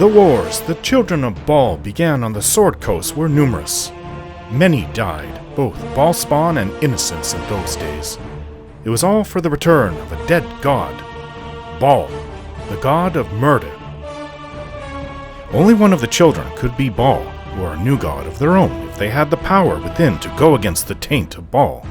The wars the children of Bhaal began on the Sword Coast were numerous. Many died, both Bhaal spawn and innocents in those days. It was all for the return of a dead god, Bhaal, the god of murder. Only one of the children could be Bhaal, or a new god of their own, if they had the power within to go against the taint of Bhaal.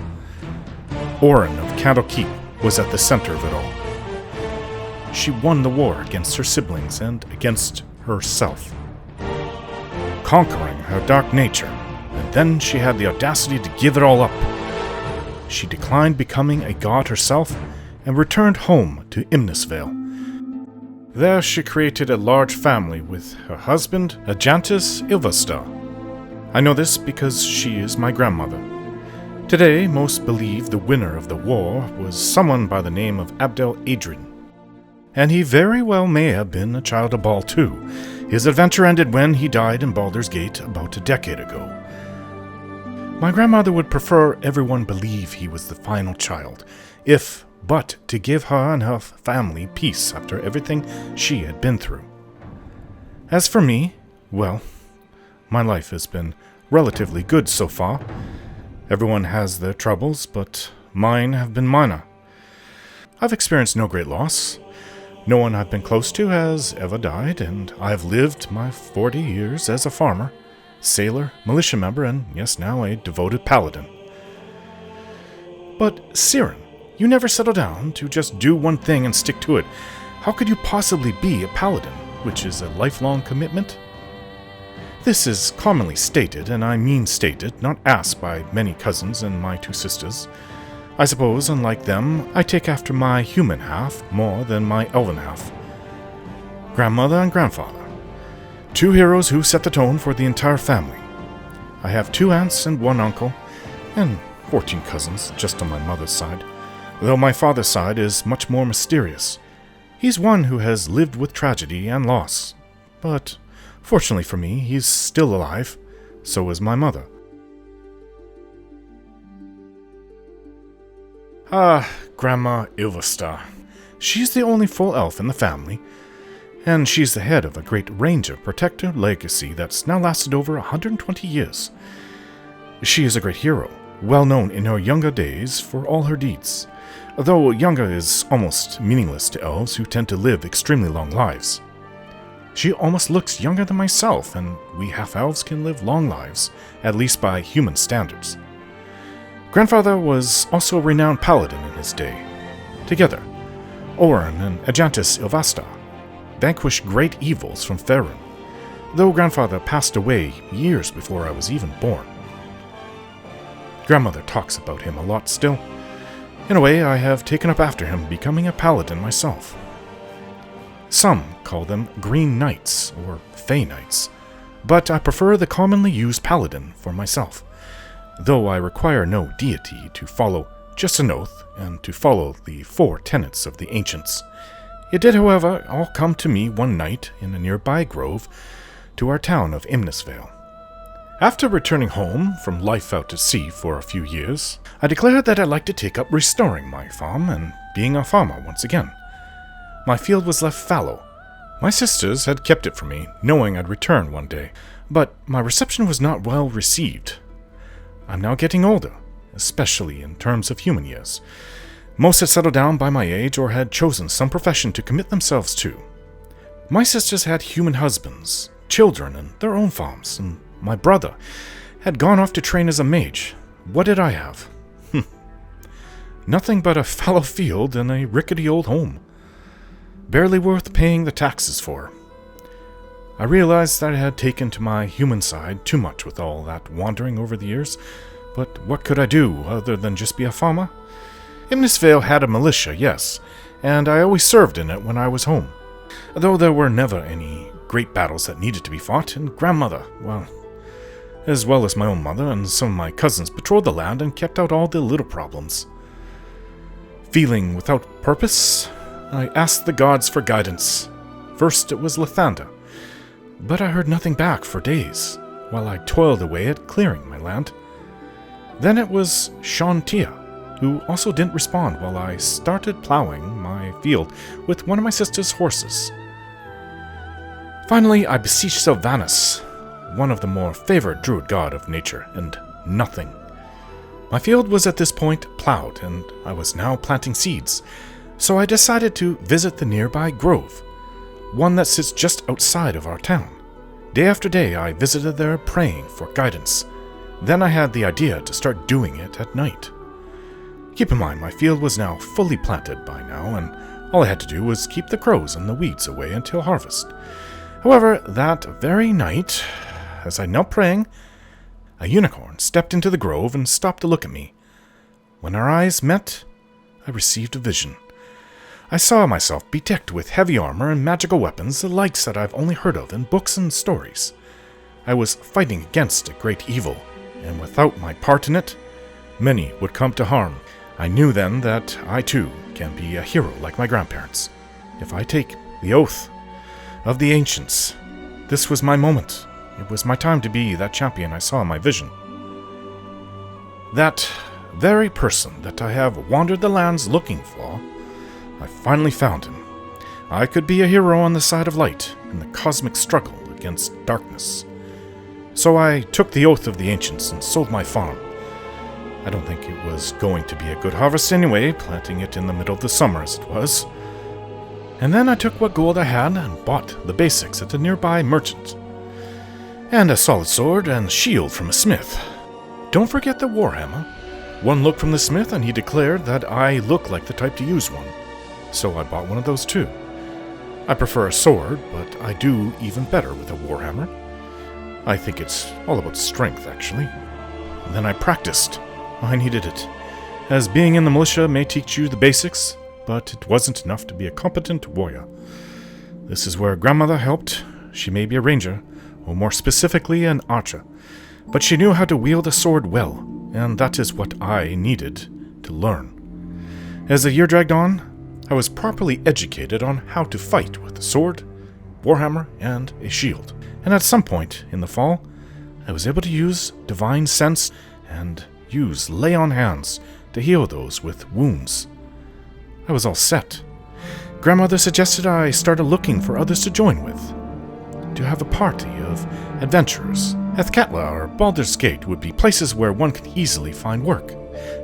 Auren of Candlekeep was at the center of it all. She won the war against her siblings and against herself, conquering her dark nature, and then she had the audacity to give it all up. She declined becoming a god herself and returned home to Imnisvale. There she created a large family with her husband, Ancients Paladin. I know this because she is my grandmother. Today, most believe the winner of the war was someone by the name of Abducted. And he very well may have been a child of Bhaal too. His adventure ended when he died in Baldur's Gate about a decade ago. My grandmother would prefer everyone believe he was the final child, if but to give her and her family peace after everything she had been through. As for me, well, my life has been relatively good so far. Everyone has their troubles, but mine have been minor. I've experienced no great loss. No one I've been close to has ever died, and I've lived my 40 years as a farmer, sailor, militia member, and yes, now a devoted paladin. But, Cirin, you never settle down to just do one thing and stick to it. How could you possibly be a paladin, which is a lifelong commitment? This is commonly stated, and I mean stated, not asked by many cousins and my 2 sisters. I suppose, unlike them, I take after my human half more than my elven half. Grandmother and grandfather, 2 heroes who set the tone for the entire family. I have 2 aunts and 1 uncle, and 14 cousins, just on my mother's side, though my father's side is much more mysterious. He's one who has lived with tragedy and loss, but fortunately for me, he's still alive. So is my mother. Grandma Ilvastar. She's the only full elf in the family, and she's the head of a great ranger protector legacy that's now lasted over 120 years. She is a great hero, well known in her younger days for all her deeds, though younger is almost meaningless to elves who tend to live extremely long lives. She almost looks younger than myself, and we half-elves can live long lives, at least by human standards. Grandfather was also a renowned paladin in his day. Together, Auren and Ancients Paladin vanquished great evils from Faerun, though grandfather passed away years before I was even born. Grandmother talks about him a lot still. In a way, I have taken up after him, becoming a paladin myself. Some call them Green Knights or Fey Knights, but I prefer the commonly used paladin for myself, though I require no deity to follow, just an oath, and to follow the 4 tenets of the ancients. It did, however, all come to me one night in a nearby grove to our town of Imnisvale. After returning home from life out to sea for a few years, I declared that I'd like to take up restoring my farm and being a farmer once again. My field was left fallow. My sisters had kept it for me, knowing I'd return one day, but my reception was not well received. I'm now getting older, especially in terms of human years. Most had settled down by my age or had chosen some profession to commit themselves to. My sisters had human husbands, children, and their own farms, and my brother had gone off to train as a mage. What did I have? Nothing but a fallow field and a rickety old home. Barely worth paying the taxes for. I realized that I had taken to my human side too much with all that wandering over the years, but what could I do other than just be a farmer? Imnisvale had a militia, yes, and I always served in it when I was home. Though there were never any great battles that needed to be fought, and grandmother, well, as well as my own mother and some of my cousins patrolled the land and kept out all the little problems. Feeling without purpose, I asked the gods for guidance. First it was Lathander, but I heard nothing back for days, while I toiled away at clearing my land. Then it was Shantia, who also didn't respond while I started plowing my field with one of my sister's horses. Finally, I beseeched Sylvanus, one of the more favored druid god of nature, and nothing. My field was at this point plowed, and I was now planting seeds, so I decided to visit the nearby grove, one that sits just outside of our town. Day after day, I visited there praying for guidance. Then I had the idea to start doing it at night. Keep in mind, my field was now fully planted by now, and all I had to do was keep the crows and the weeds away until harvest. However, that very night, as I knelt praying, a unicorn stepped into the grove and stopped to look at me. When our eyes met, I received a vision. I saw myself bedecked with heavy armor and magical weapons, the likes that I've only heard of in books and stories. I was fighting against a great evil, and without my part in it, many would come to harm. I knew then that I too can be a hero like my grandparents, if I take the oath of the Ancients. This was my moment. It was my time to be that champion I saw in my vision. That very person that I have wandered the lands looking for, I finally found him. I could be a hero on the side of light in the cosmic struggle against darkness. So I took the oath of the Ancients and sold my farm. I don't think it was going to be a good harvest anyway, planting it in the middle of the summer as it was. And then I took what gold I had and bought the basics at a nearby merchant. And a solid sword and shield from a smith. Don't forget the warhammer. One look from the smith and he declared that I look like the type to use one. So I bought one of those too. I prefer a sword, but I do even better with a warhammer. I think it's all about strength, actually. Then I practiced. I needed it, as being in the militia may teach you the basics, but it wasn't enough to be a competent warrior. This is where grandmother helped. She may be a ranger, or more specifically an archer, but she knew how to wield a sword well, and that is what I needed to learn. As the year dragged on, I was properly educated on how to fight with a sword, warhammer, and a shield. And at some point in the fall, I was able to use divine sense and use lay on hands to heal those with wounds. I was all set. Grandmother suggested I started looking for others to join with, to have a party of adventurers. Ethkatla or Baldur's Gate would be places where one could easily find work,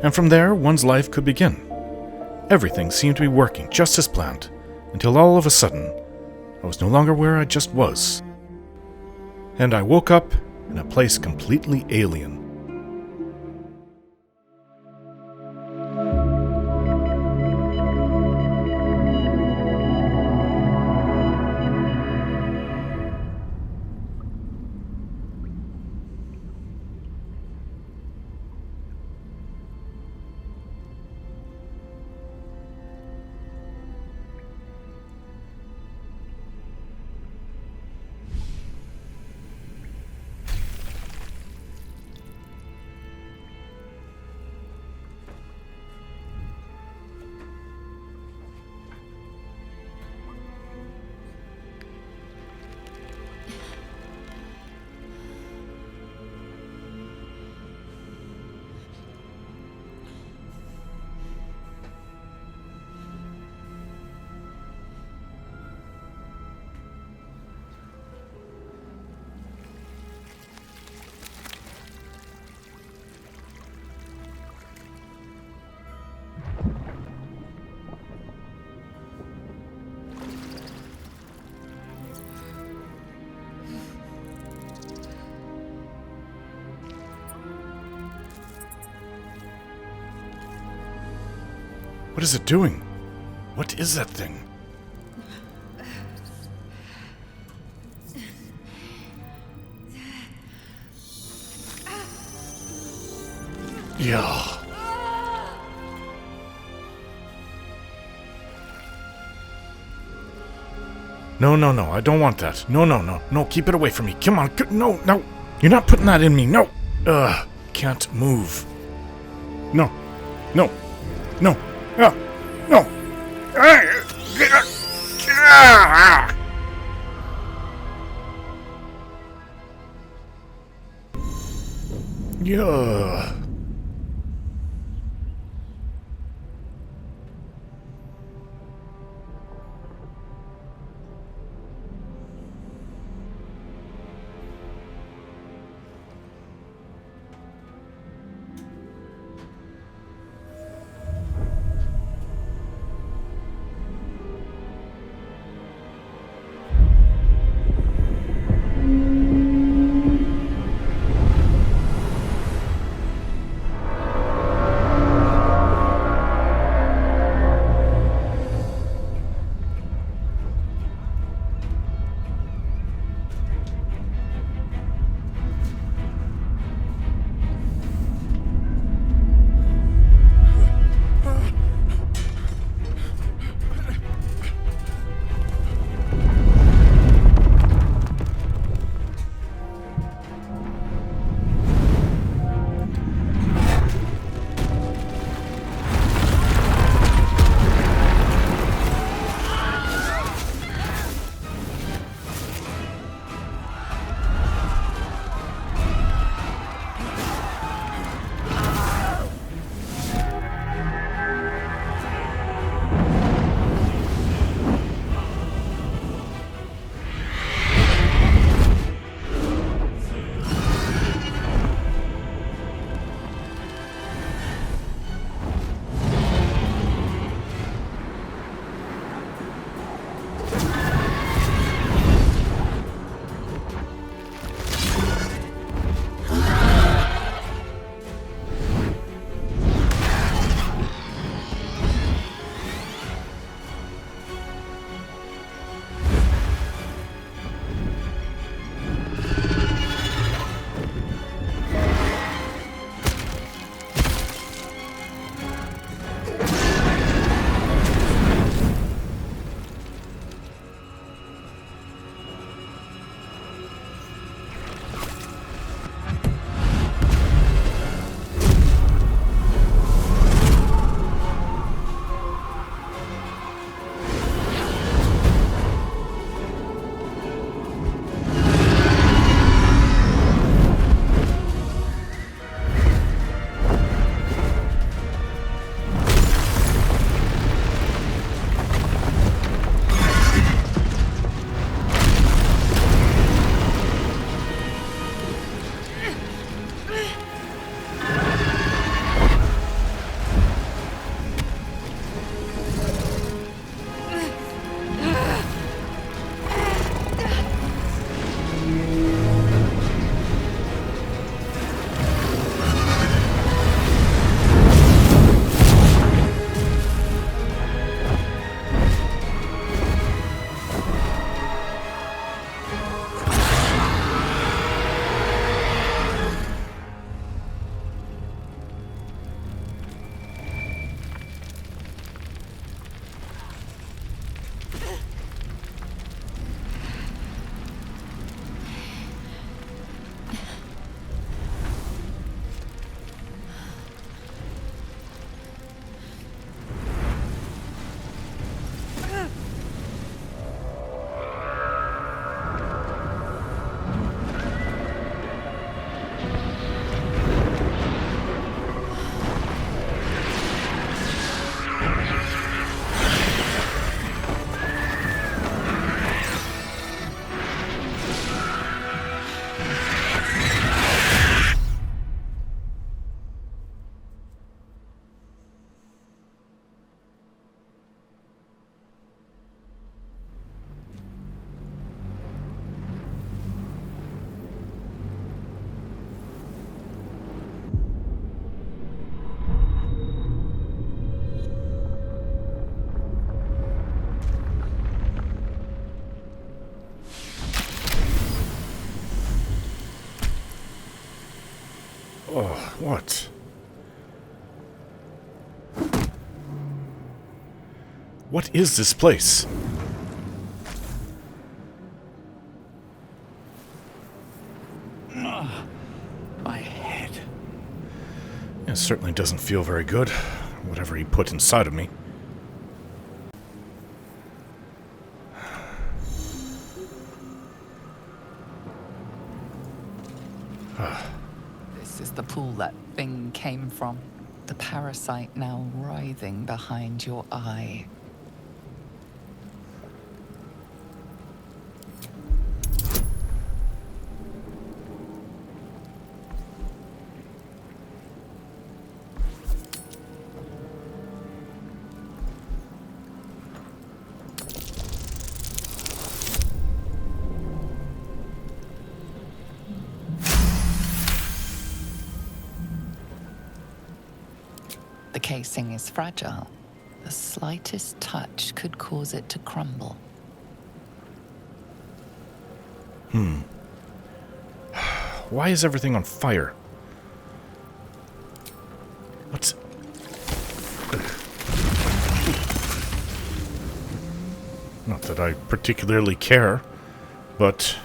and from there one's life could begin. Everything seemed to be working just as planned, until all of a sudden, I was no longer where I just was. And I woke up in a place completely alien. What is it doing? What is that thing? Yeah. No, I don't want that. No, keep it away from me. Come on, no. You're not putting that in me, no. Can't move. No. No. Yeah. Oh, what? What is this place? My head. It certainly doesn't feel very good, whatever he put inside of me. This is the pool that thing came from. The parasite now writhing behind your eye. The casing is fragile. The slightest touch could cause it to crumble. Why is everything on fire? What's... Not that I particularly care, but...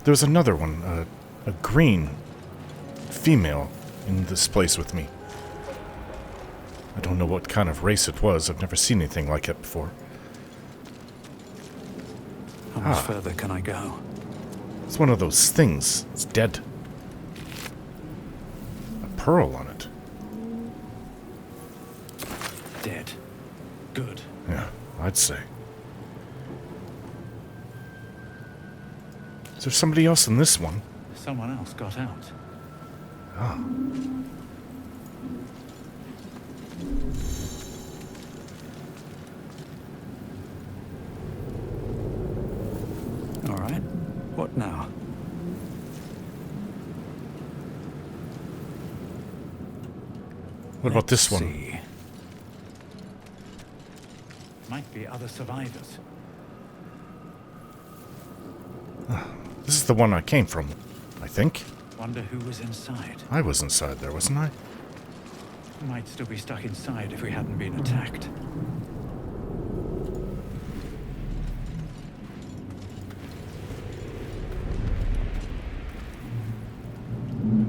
There's another one, a green female in this place with me. I don't know what kind of race it was. I've never seen anything like it before. How much further can I go? It's one of those things. It's dead. A pearl on it. Dead. Good. Yeah, I'd say. Is there somebody else in this one? Someone else got out. Ah. All right. What now? What about this one? See. Might be other survivors. This is the one I came from, I think. Wonder who was inside. I was inside there, wasn't I? Might still be stuck inside if we hadn't been attacked.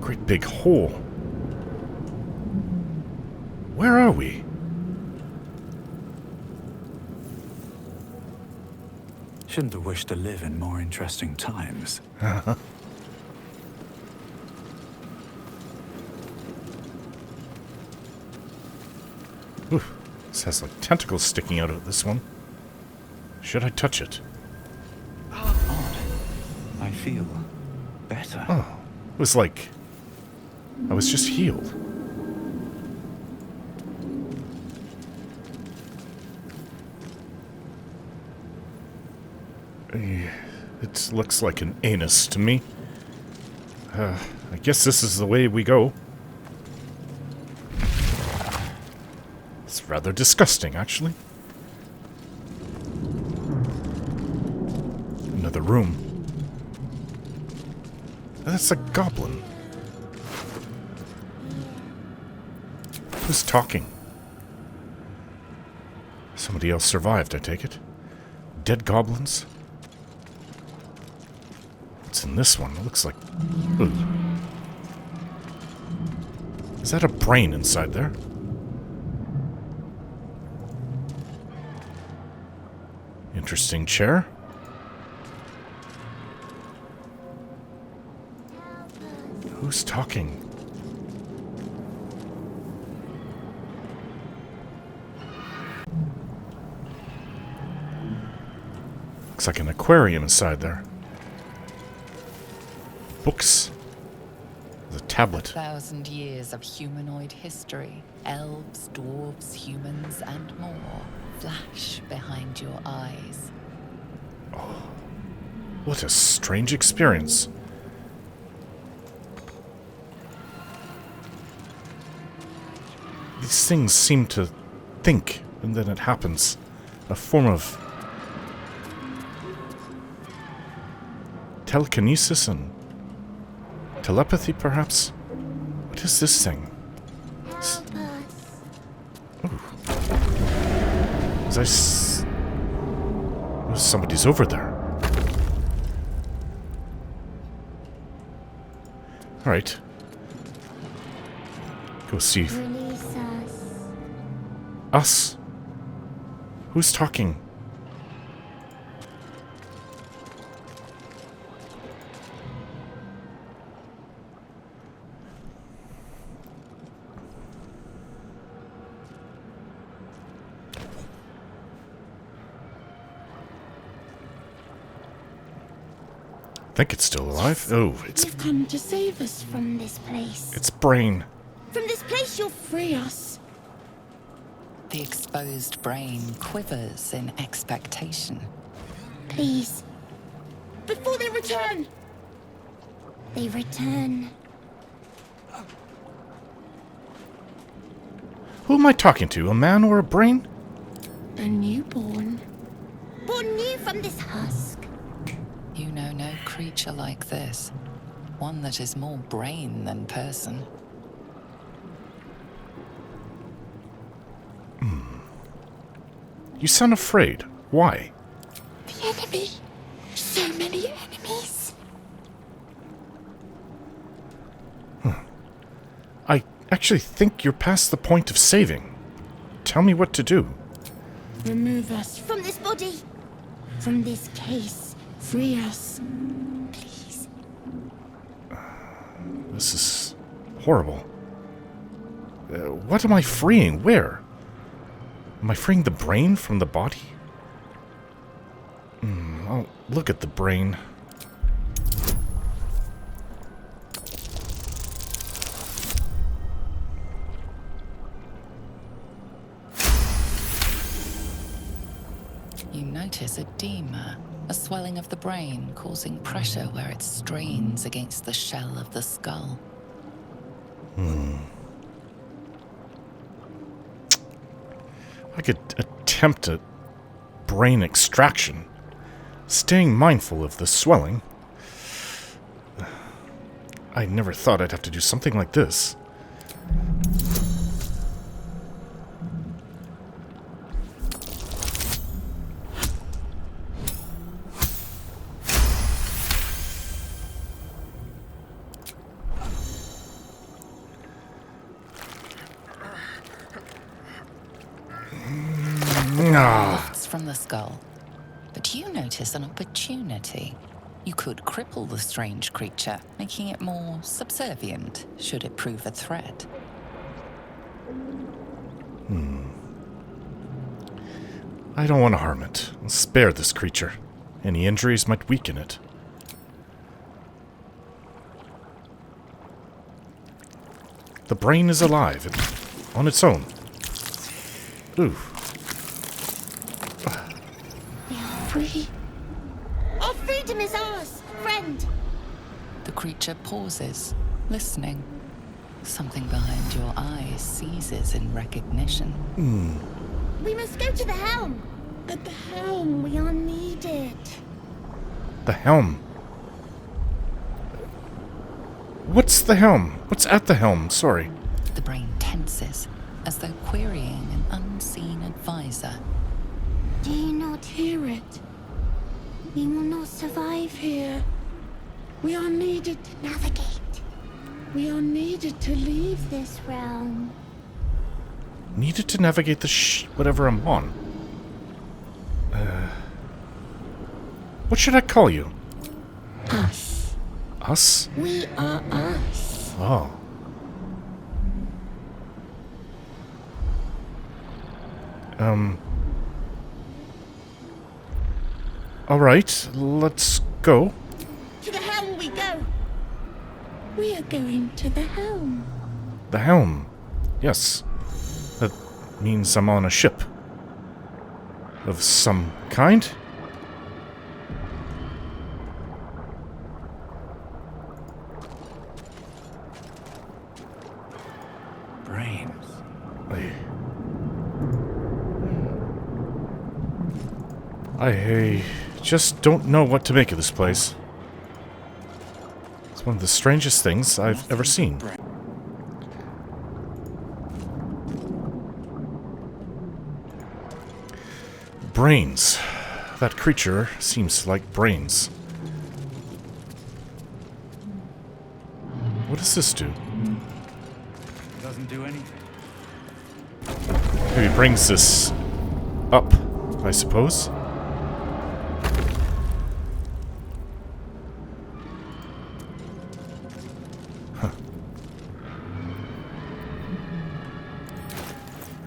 Great big hole. Where are we? Shouldn't have wished to live in more interesting times. Ooh, this has like tentacles sticking out of this one. Should I touch it? Odd. I feel better. Oh, it was like I was just healed. It looks like an anus to me. I guess this is the way we go. It's rather disgusting, actually. Another room. That's a goblin. Who's talking? Somebody else survived, I take it. Dead goblins? What's in this one? It looks like... Ooh. Is that a brain inside there? Interesting chair. Who's talking? Looks like an aquarium inside there. Books. The tablet. 1,000 years of humanoid history. Elves, dwarves, humans, and more flash behind your eyes. What a strange experience. These things seem to think, and then it happens. A form of telekinesis and Telepathy, perhaps? What is this thing? Help us. Oh, somebody's over there. Alright. Go see. Release us. Us? Who's talking? I think it's still alive. Oh, You've come to save us from this place. it's brain. From this place, you'll free us. The exposed brain quivers in expectation. Please. Before they return. They return. Who am I talking to? A man or a brain? A newborn. Born new from this husk. You know no creature like this. One that is more brain than person. You sound afraid. Why? The enemy. So many enemies. I actually think you're past the point of saving. Tell me what to do. Remove us from this body. From this case. Free us. Please. This is horrible. What am I freeing? Where? Am I freeing the brain from the body? I'll look at the brain. You notice edema, a swelling of the brain causing pressure where it strains against the shell of the skull. I could attempt a brain extraction, staying mindful of the swelling. I never thought I'd have to do something like this. Lifts from the skull. But you notice an opportunity. You could cripple the strange creature, making it more subservient, should it prove a threat. I don't want to harm it. I'll spare this creature. Any injuries might weaken it. The brain is alive on its own. Ooh. We are free. Our freedom is ours, friend. The creature pauses, listening. Something behind your eyes seizes in recognition. We must go to the helm. At the helm, we are needed. The helm. What's the helm? What's at the helm? Sorry. The brain tenses, as though querying an unseen advisor. Do you not hear it? We will not survive here. We are needed to navigate. We are needed to leave this realm. Needed to navigate the whatever I'm on. What should I call you? Us. Us? We are us. Oh. Alright, let's go. To the helm we go. We are going to the helm. The helm. Yes. That means I'm on a ship. Of some kind? Brains. I just don't know what to make of this place. It's one of the strangest things I've ever seen. Brains. That creature seems like brains. What does this do? Doesn't do anything. Maybe it brings this up, I suppose. Huh.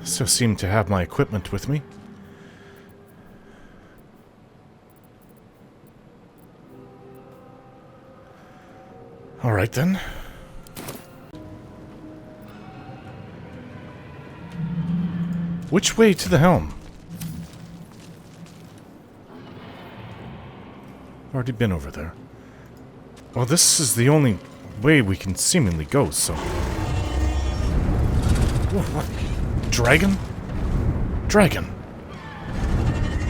So seem to have my equipment with me. Alright then. Which way to the helm? Already been over there. Well, this is the only way we can seemingly go, so... Whoa, what? Dragon? Dragon.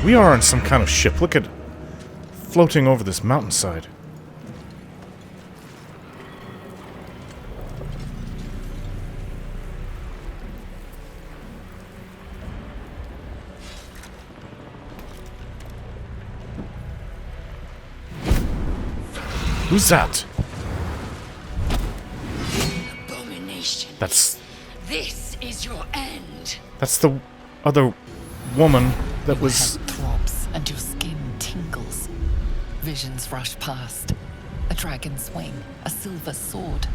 We are on some kind of ship. Look at it. Floating over this mountainside. Who's that? Abomination. That's This is your end. the other woman that was... Your head throbs and your skin tingles. Visions rush past. A dragon's wing, a silver sword,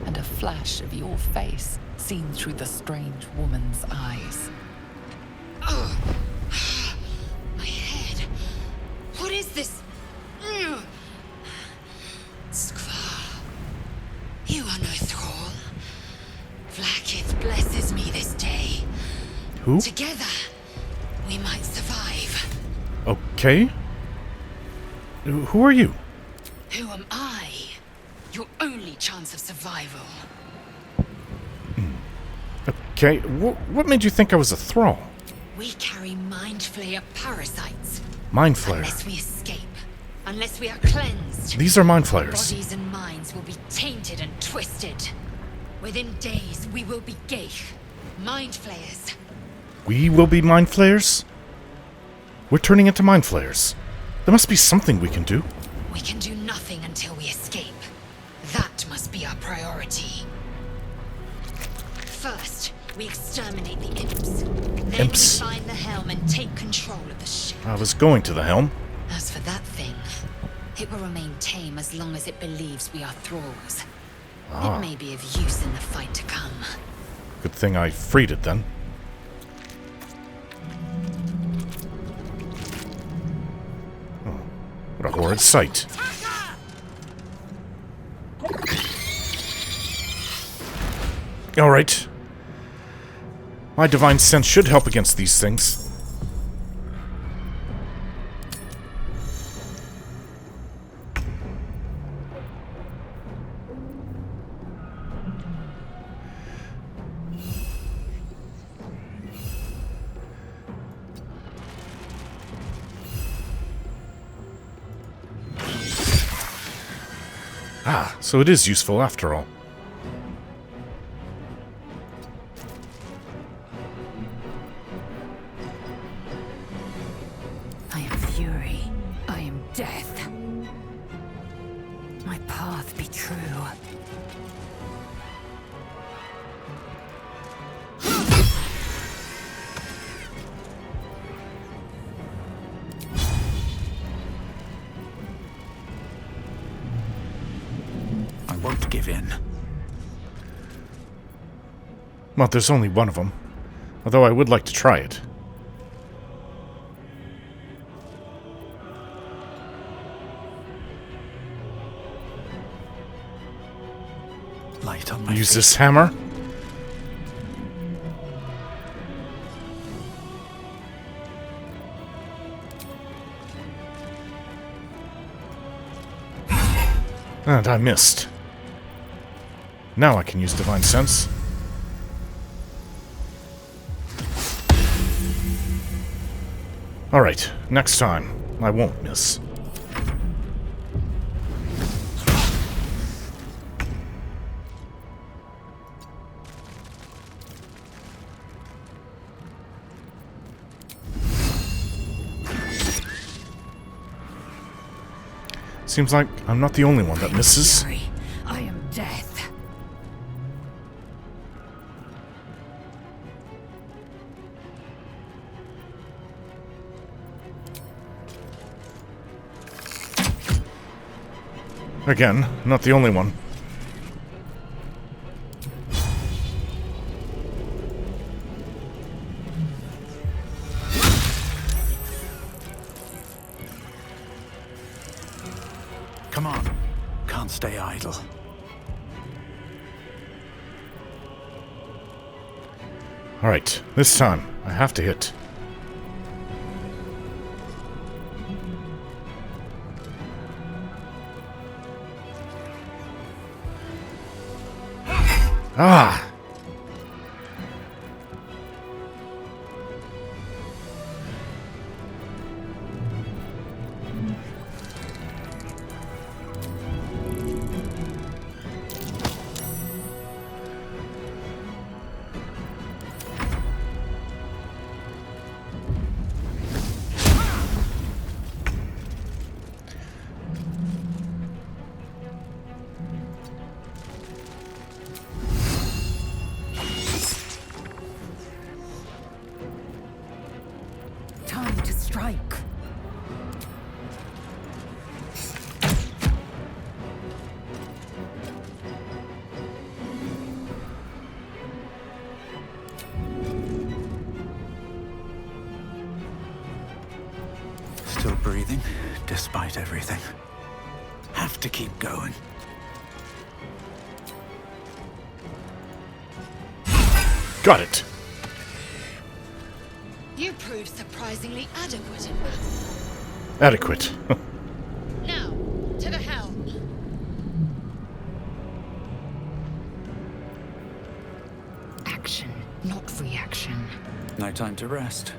and a flash of your face seen through the strange woman's eyes. Oh. My head. What is this? Skvar. You are no thrall. Vlaakith blesses me this day. Who? Together, we might survive. Okay. Who are you? Who am I? Your only chance of survival. Okay, what made you think I was a thrall? We carry mind flayer parasites. Mind flayer. Unless we escape, unless we are cleansed, These are mind flayers. bodies and minds will be tainted and twisted. Within days, we will be Geich, mind flayers. We will be mind flayers? We're turning into mind flayers. There must be something we can do. We can do nothing until we escape. That must be our priority. First, we exterminate the imps. Then Imps. we find the helm and take control of the ship. I was going to the helm. As for that thing, it will remain tame as long as it believes we are thralls. It may be of use in the fight to come. Good thing I freed it then. Oh, what a horrid sight. Alright. My divine sense should help against these things. Ah, so it is useful after all. I am fury. I am death. My path be true. I won't give in. Well, there's only one of them. Although I would like to try it. Light on my Use feet. this hammer. And I missed. Now I can use Divine Sense. Alright, next time, I won't miss. Seems like I'm not the only one that misses. Fury, I am death. Again, not the only one. Come on. Can't stay idle. Alright, this time, I have to hit. Ah! Time to strike. Still breathing, despite everything. Have to keep going. Got it! You proved surprisingly adequate in battle. Adequate. Now, to the helm. Action, not reaction. No time to rest.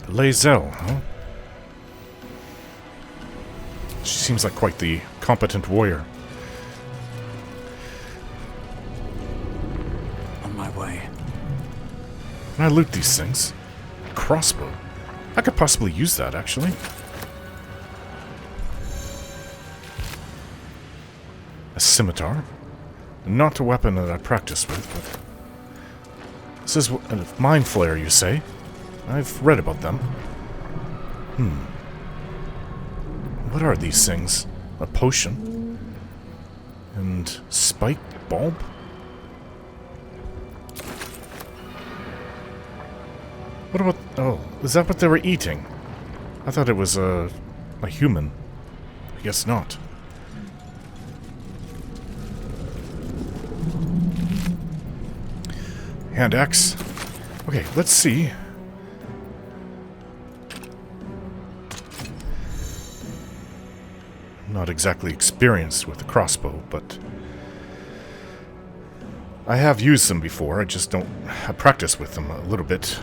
Lae'Zel, huh? She seems like quite the competent warrior. On my way. Can I loot these things? Crossbow. I could possibly use that, actually. A scimitar. Not a weapon that I practice with, but... This is a mind flayer, you say? I've read about them. What are these things? A potion? And spiked bulb? What about... Oh, is that what they were eating? I thought it was a human. I guess not. Hand axe. Okay, let's see. Not exactly experienced with a crossbow, but I have used them before. I just don't... I practice with them a little bit.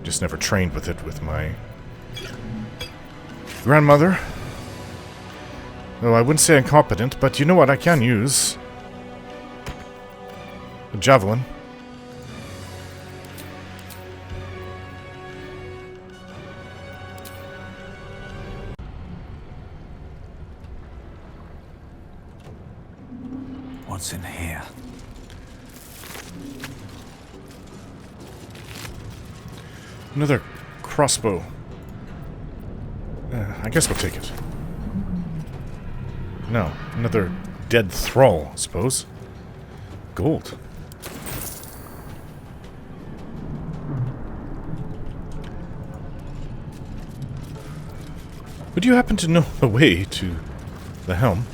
Just never trained with it with my grandmother. Though I wouldn't say incompetent, but you know what I can use? A javelin. What's in here? Another crossbow. I guess we'll take it. No, another dead thrall, I suppose. Gold. Would you happen to know the way to the helm?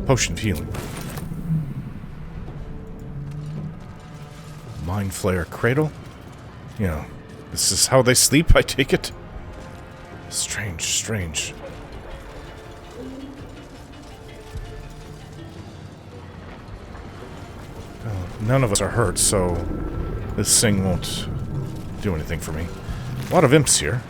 Potion of healing. Mind Flayer Cradle? You know, this is how they sleep, I take it? Strange, strange. None of us are hurt, so this thing won't do anything for me. A lot of imps here.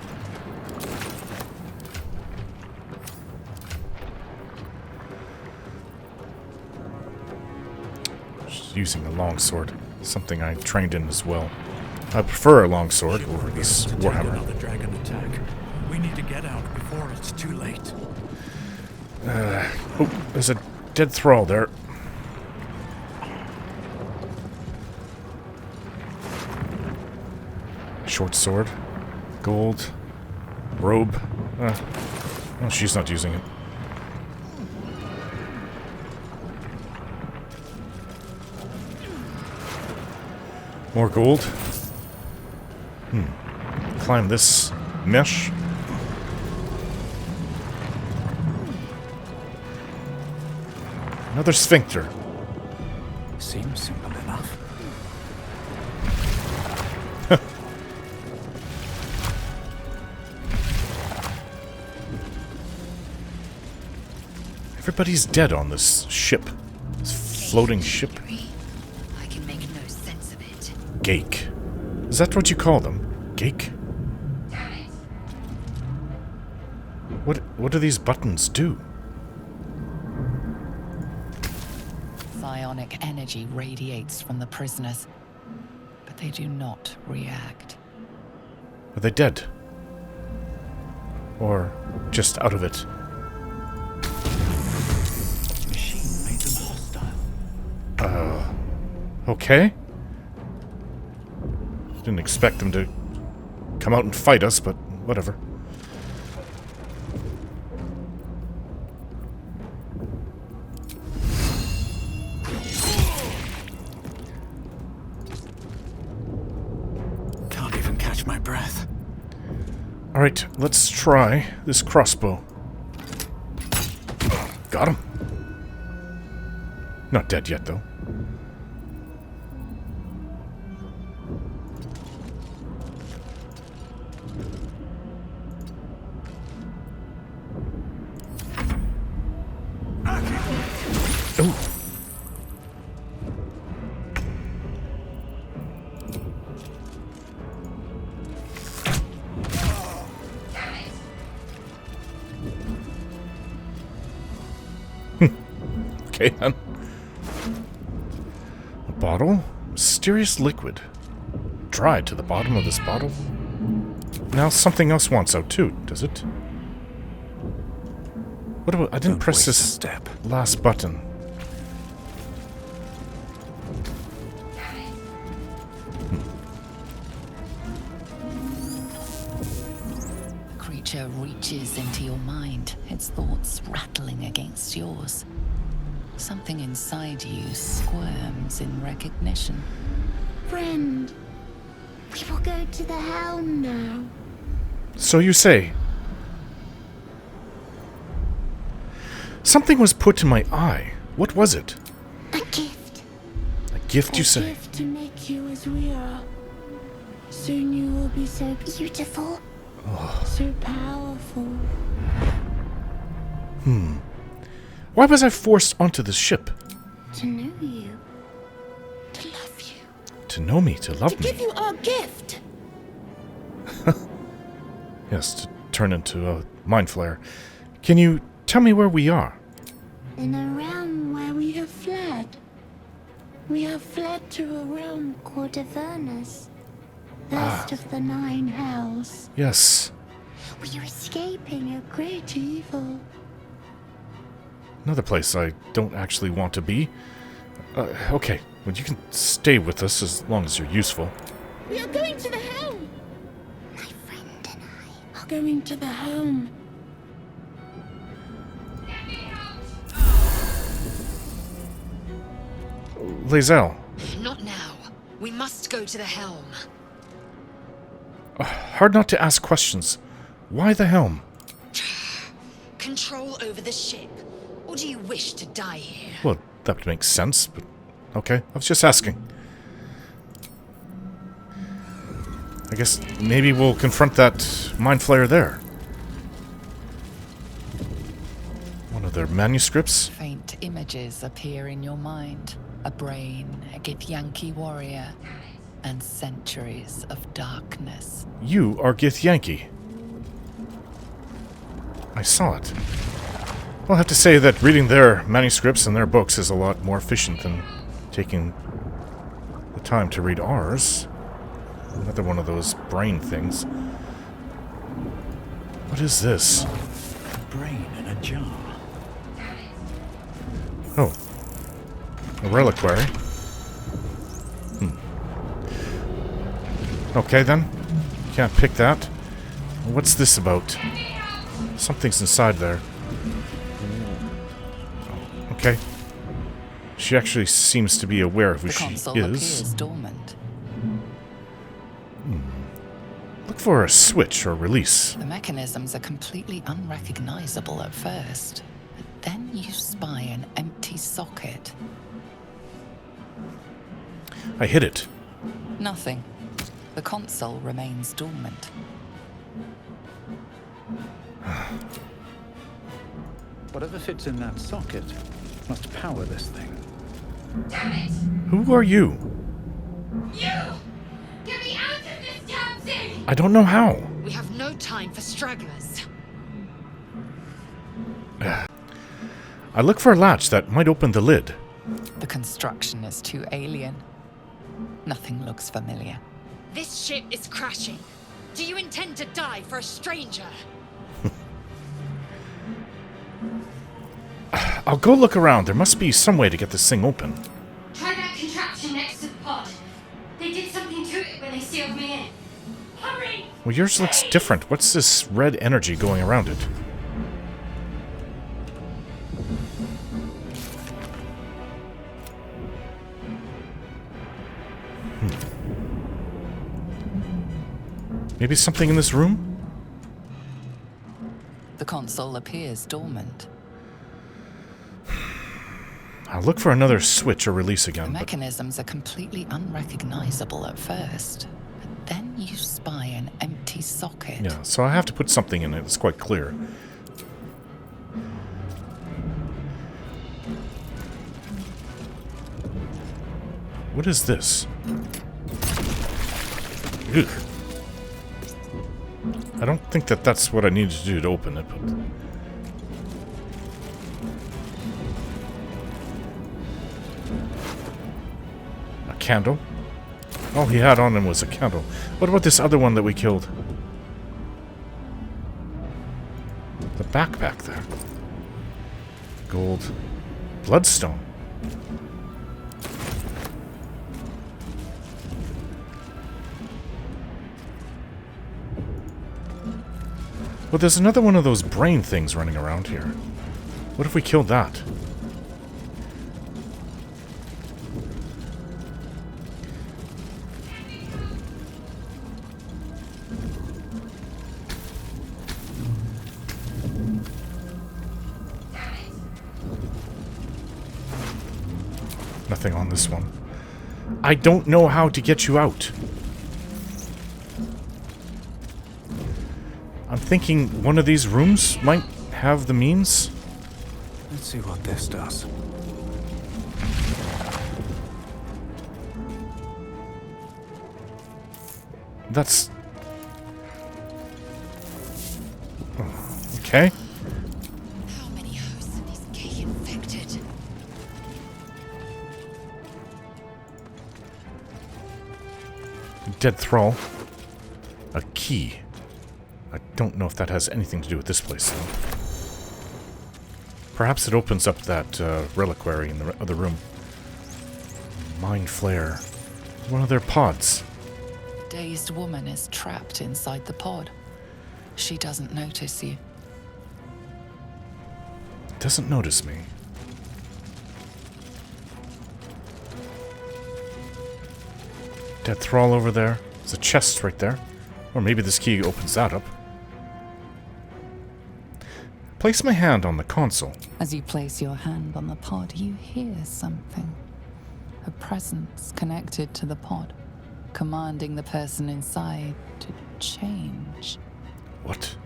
Just using a longsword. Something I trained in as well. I prefer a longsword Ship over will be this able to take warhammer. another dragon attack. We need to get out before it's too late. Oh, there's a dead thrall there. Short sword. Gold. Robe. Oh, she's not using it. More gold. Climb this mesh. Another sphincter. Seems simple enough. Everybody's dead on this ship. This floating ship. I can make no sense of it. Gake. Is that what you call them? Gake? What do these buttons do? Psionic energy radiates from the prisoners, but they do not react. Are they dead? Or just out of it? Machine made them hostile. Okay. Didn't expect them to come out and fight us, but whatever. Can't even catch my breath. Alright, let's try this crossbow. Got him. Not dead yet, though. Oh. Okay, then. A bottle? Mysterious liquid. Dried to the bottom of this bottle? Now something else wants out too, does it? What about... I didn't Don't press waste a this step. last button. Creature reaches into your mind, its thoughts rattling against yours. Something inside you squirms in recognition. Friend, we will go to the helm now. So you say. Something was put in my eye. What was it? A gift. A gift, you A say? gift to make you as we are. Soon you will be so beautiful. So powerful. Why was I forced onto this ship? To know you. To love you. To know me, to love To me. give you our gift. Yes, to turn into a mind flayer. Can you tell me where we are? In a realm where we have fled. We have fled to a realm called Avernus. First of the 9 hells. Yes. We are escaping a great evil. Another place I don't actually want to be. Okay, well, you can stay with us as long as you're useful. We are going to the helm. My friend and I are going to the helm. Lae'Zel, Not now. We must go to the helm. hard not to ask questions. Why the helm? Control over the ship. Or do you wish to die here? Well, that would make sense, but okay, I was just asking. I guess maybe we'll confront that mind flayer there. One of their manuscripts? Faint images appear in your mind. A brain, a Githyanki warrior, and centuries of darkness. You are Githyanki. I saw it. I'll have to say that reading their manuscripts and their books is a lot more efficient than taking the time to read ours. Another one of those brain things. What is this? A brain in a jar. Oh. A reliquary. Okay then. Can't pick that. What's this about? Something's inside there. Okay. She actually seems to be aware of who she console is. appears dormant. Look for a switch or release. The mechanisms are completely unrecognizable at first, but then you spy an empty socket. I hit it. Nothing. The console remains dormant. Whatever fits in that socket must power this thing. Damn it! Who are you? You! Get me out of this damn thing! I don't know how. We have no time for stragglers. I look for a latch that might open the lid. The construction is too alien. Nothing looks familiar. This ship is crashing. Do you intend to die for a stranger? I'll go look around. There must be some way to get this thing open. Try that contraption next to the pod. They did something to it when they sealed me in. Hurry! Well, yours looks different. What's this red energy going around it? Maybe something in this room? The console appears dormant. I'll look for another switch or release The again. But mechanisms are completely unrecognizable at first, but then you spy an empty socket. yeah, so I have to put something in it. It's quite clear. What is this? Ugh. I don't think that that's what I needed to do to open it, but... A candle? All he had on him was a candle. What about this other one that we killed? The backpack there. Gold. Bloodstone. Well, there's another one of those brain things running around here. What if we killed that? Nothing on this one. I don't know how to get you out. I'm thinking one of these rooms might have the means. Let's see what this does. That's... Oh, okay. How many hosts are these gay infected? Dead thrall. A key. I don't know if that has anything to do with this place, though. Perhaps it opens up that reliquary in the other room. Mind flare. One of their pods. Dazed woman is trapped inside the pod. She doesn't notice you. Doesn't notice me. Dead thrall over there. There's a chest right there. Or maybe this key opens that up. Place my hand on the console. As you place your hand on the pod, you hear something. A presence connected to the pod, commanding the person inside to change. What?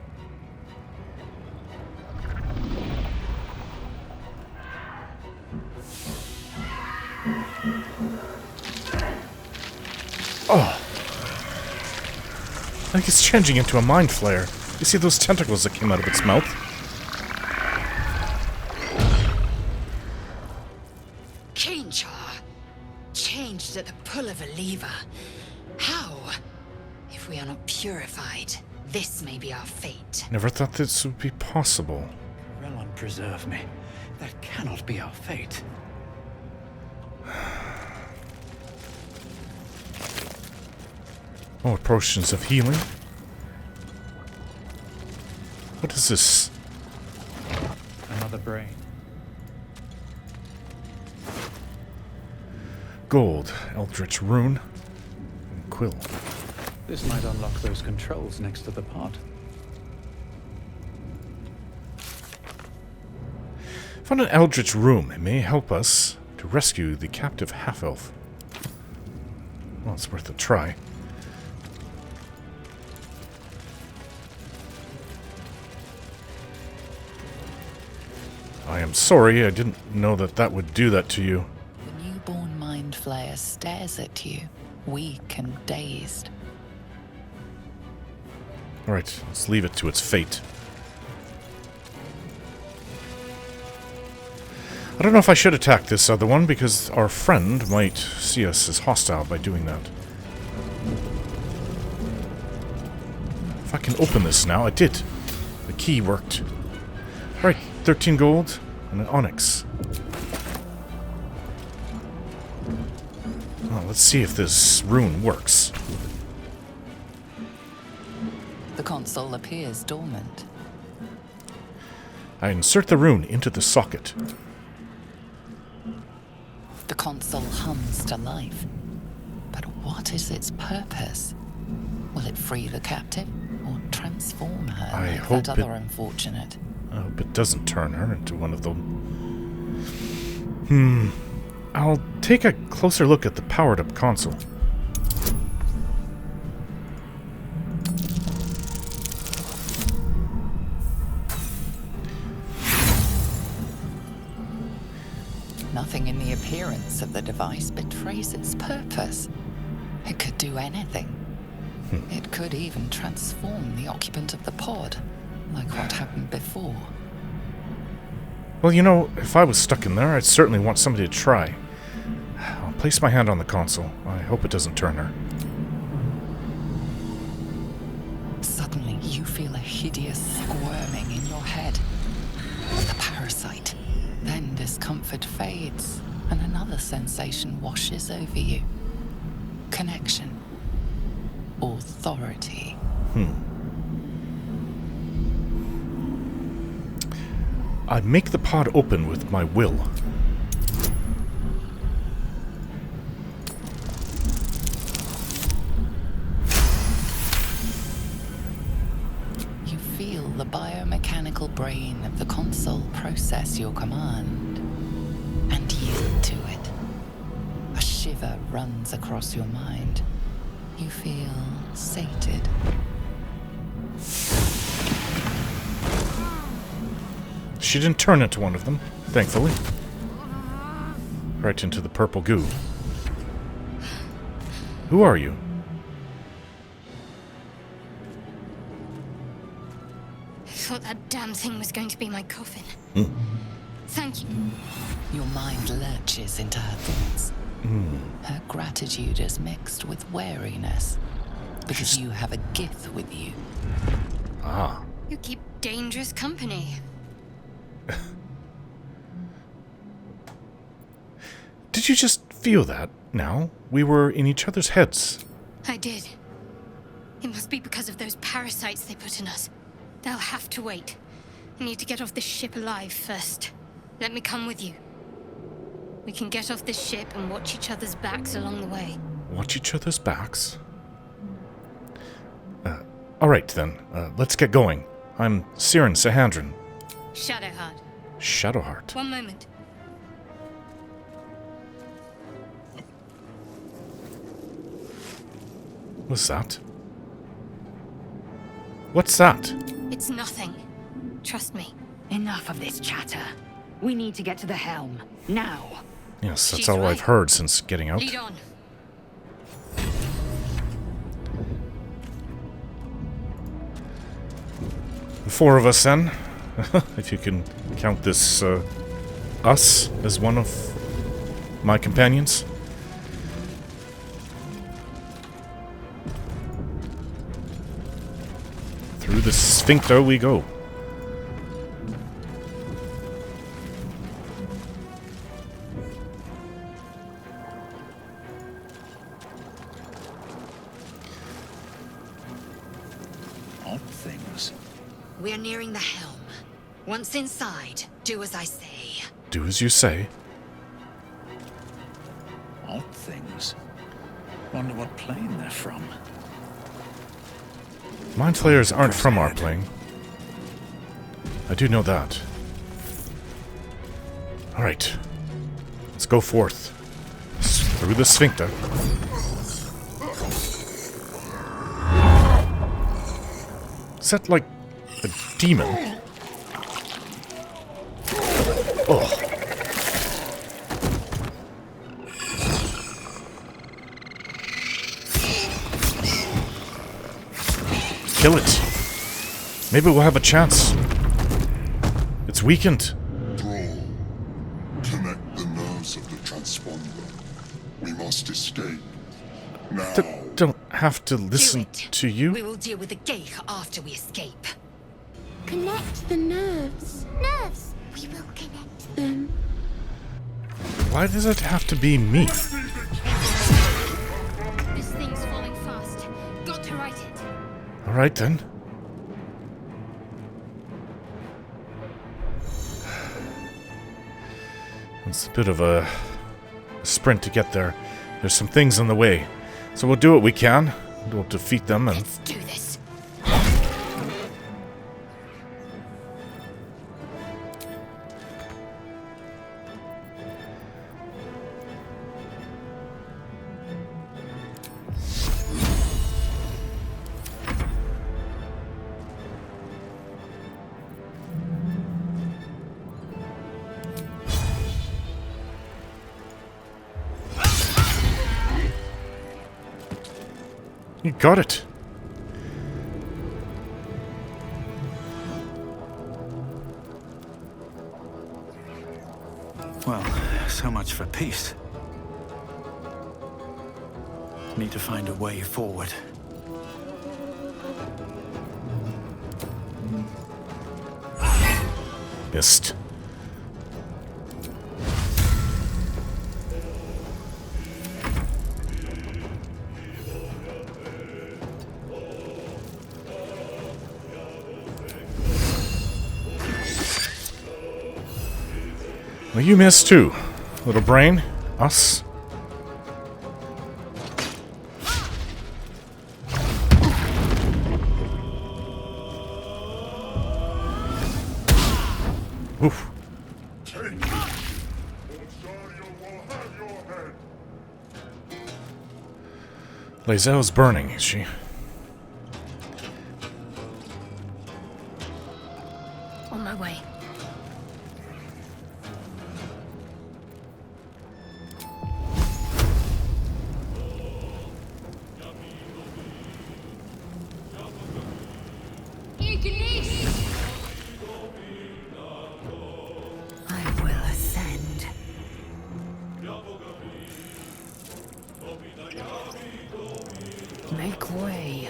Oh! I think it's changing into a mind flare. You see those tentacles that came out of its mouth? Change her. Changed at the pull of a lever. How? we are not purified, this may be our fate. Never thought this would be possible. Relon preserve me. That cannot be our fate. Oh, potions of healing. What is this? Another brain. Gold, Eldritch Rune, and Quill. This might unlock those controls next to the pod. Found an Eldritch Rune. It may help us to rescue the captive half-elf. Well, it's worth a try. I am sorry, I didn't know that that would do that to you. The newborn mind flayer stares at you, weak and dazed. Alright, let's leave it to its fate. I don't know if I should attack this other one, because our friend might see us as hostile by doing that. If I can open this now, I did. The key worked. Alright, 13 gold and an onyx. Well, let's see if this rune works. The console appears dormant. I insert the rune into the socket. The console hums to life. But what is its purpose? Will it free the captive or transform her I like hope that other unfortunate? I hope it doesn't turn her into one of them. I'll take a closer look at the powered-up console. Nothing in the appearance of the device betrays its purpose. It could do anything. It could even transform the occupant of the pod, like what happened before. Well, you know, if I was stuck in there, I'd certainly want somebody to try. I'll place my hand on the console. I hope it doesn't turn her. Suddenly, you feel a hideous squirming in your head. The parasite. Then discomfort fades, and another sensation washes over you. Connection. Authority. I make the pod open with my will. You feel the biomechanical brain of the console process your command and yield to it. A shiver runs across your mind. You feel sated. She didn't turn into one of them, thankfully. Right into the purple goo. Who are you? I thought that damn thing was going to be my coffin. Thank you. Your mind lurches into her thoughts. Her gratitude is mixed with wariness, because you have a Gith with you. Ah. You keep dangerous company. Did you just feel that now? We were in each other's heads. I did. It must be because of those parasites they put in us. They'll have to wait. I need to get off this ship alive first. Let me come with you. We can get off this ship and watch each other's backs along the way. Watch each other's backs? Alright then, let's get going. I'm Cirin Sehandran. Shadowheart. Shadowheart. One moment. What's that? What's that? It's nothing. Trust me. Enough of this chatter. We need to get to the helm. Now. Yes, that's She's all right. I've heard since getting out. Lead on. The four of us then. If you can count this, us as one of my companions. the sphincter we go. Odd things. We are nearing the helm. Once inside, do as I say. Do as you say. Odd things. Wonder what plane they're from. Mind flayers aren't from our plane. I do know that. Alright. Let's go forth. Through the sphincter. Is that like a demon? Oh. Kill it. Maybe we'll have a chance. It's weakened. Thrall, connect the nerves of the transponder. We must escape. Now. Don't have to listen to We you. will deal with the Ghaik after we escape. Connect the nerves. Nerves. We will connect them. Why does it have to be me? This thing's falling fast. Got to right it. Alright then. It's a bit of a sprint to get there. There's some things in the way. So we'll do what we can. We'll defeat them and... Let's do this. You got it. Well, so much for peace. Need to find a way forward. Missed. Well, you missed too, little brain. Us. Oof. Lae'Zel's burning, is she? On my way. I will ascend. Make way.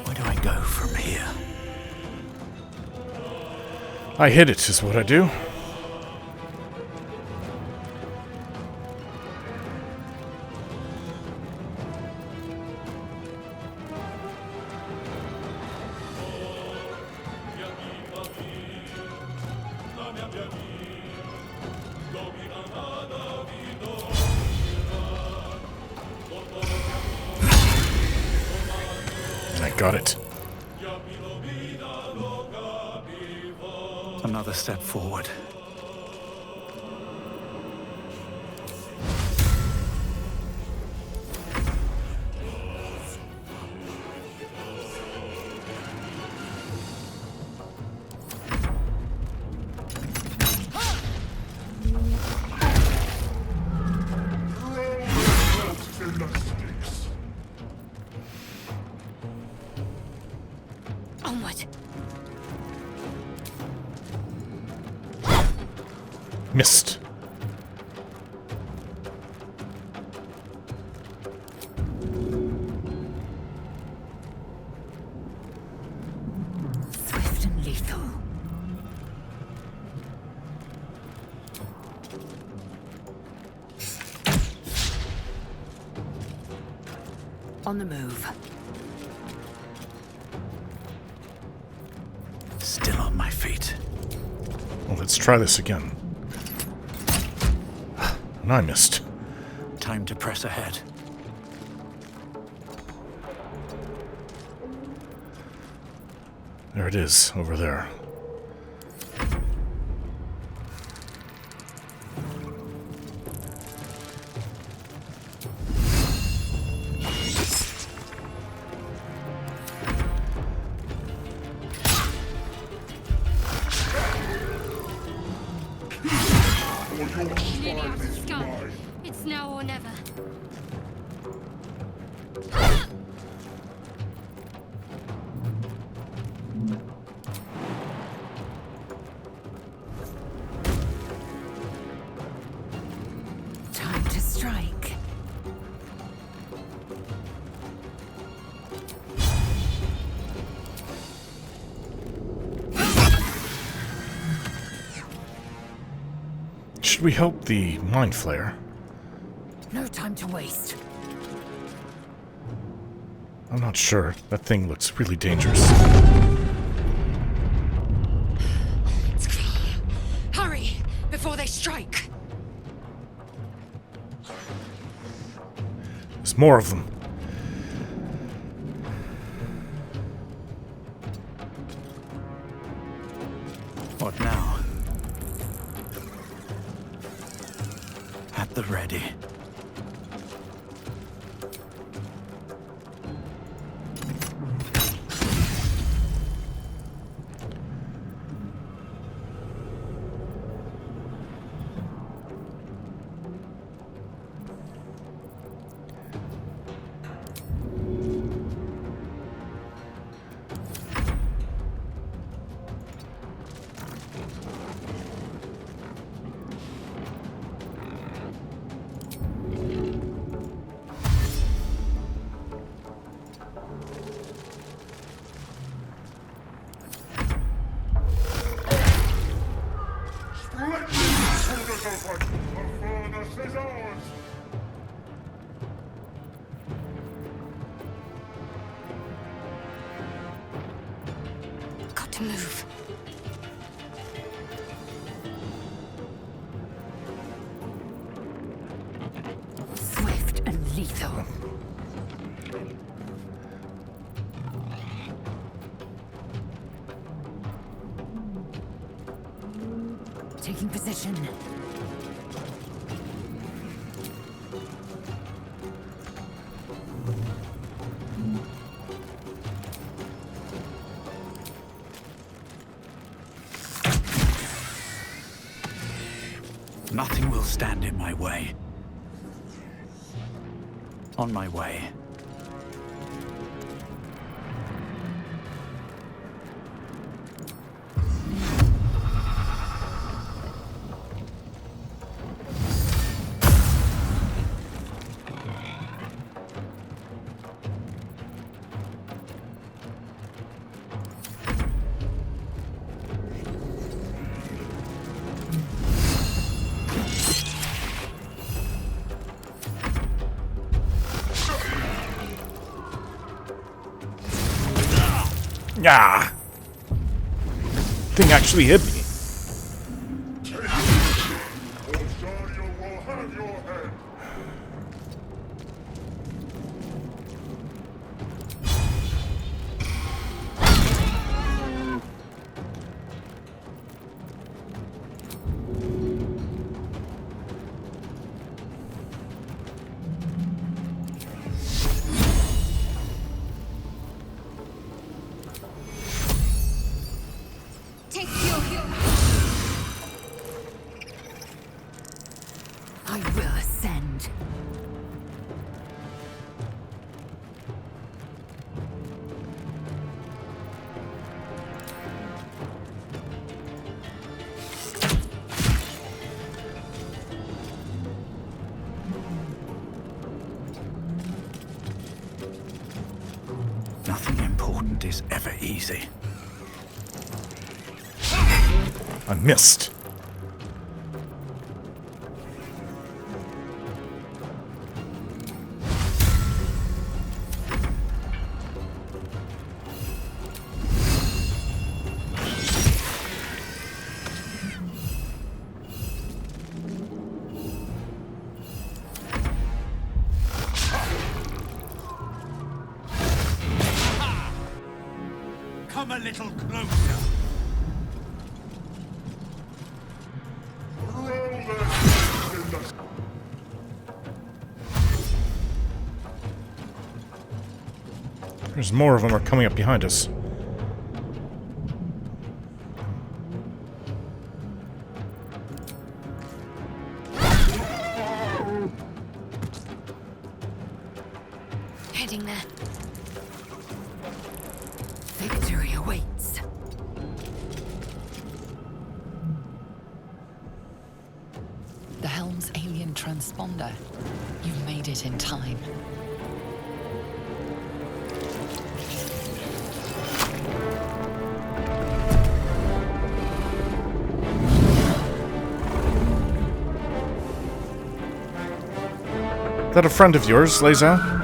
Where do I go from here? I hit it, is what I do. I got it. Another step forward. Onward. Missed. On the move. Still on my feet. Well, let's try this again. And I missed. Time to press ahead. There it is, over there. It's now or never. Time to strike. Should we help the Mind Flayer? No time to waste. I'm not sure. That thing looks really dangerous. Hurry, before they strike. There's more of them. What now? At the ready. Got to move. Swift and lethal. Taking position. Nothing will stand in my way. On my way. Ah! Thing actually hit me. I will ascend. Nothing important is ever easy. I missed. Come a little closer. There's more of them are coming up behind us. Heading there. Victory awaits. The helm's alien transponder. You've made it in time. Is that a friend of yours, Lae'Zel?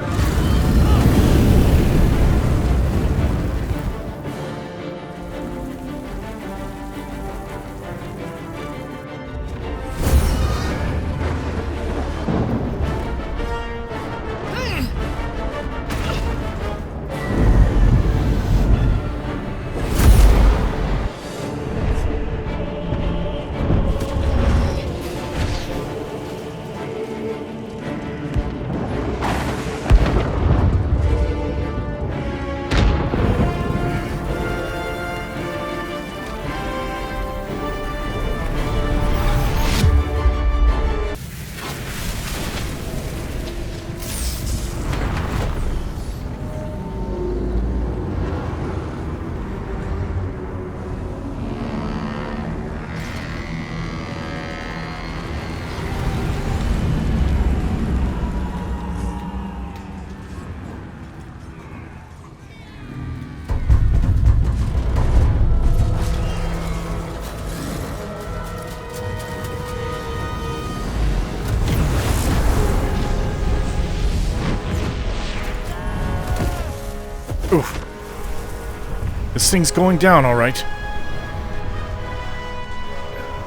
Oof. This thing's going down, all right.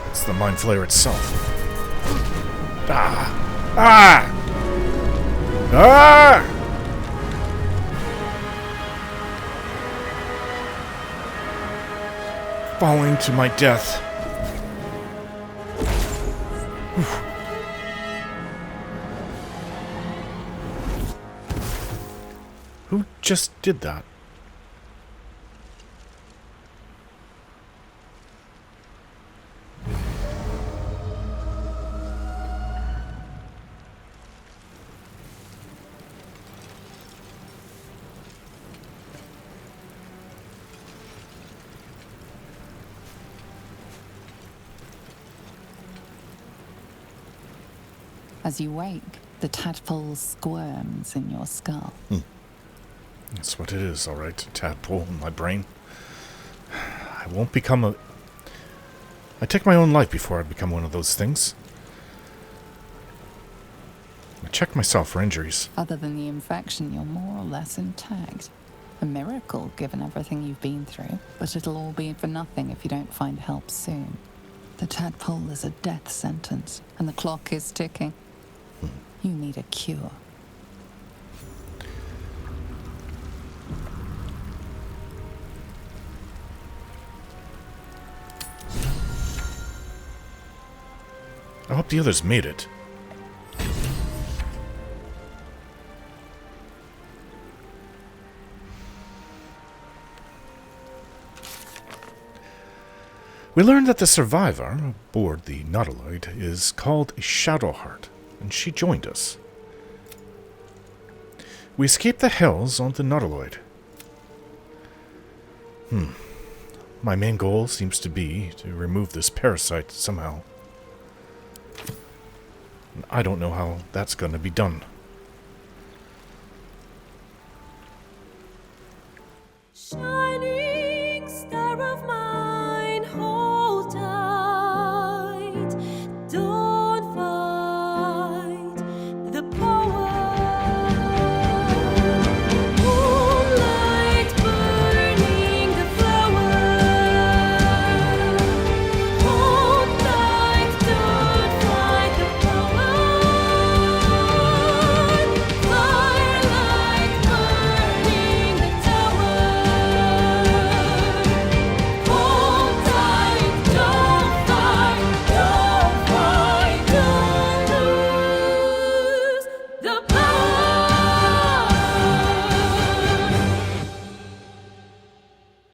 It's the Mind Flayer itself. Ah! Ah! Ah! Falling to my death. Oof. Who just did that? As you wake, the tadpole squirms in your skull. That's what it is, all right. Tadpole in my brain. I won't become a... I take my own life before I become one of those things. I check myself for injuries. Other than the infection, you're more or less intact. A miracle, given everything you've been through. But it'll all be for nothing if you don't find help soon. The tadpole is a death sentence, and the clock is ticking. You need a cure. I hope the others made it. We learned that the survivor aboard the Nautiloid is called a Shadowheart, and she joined us. We escaped the hells on the Nautiloid. My main goal seems to be to remove this parasite somehow. I don't know how that's going to be done.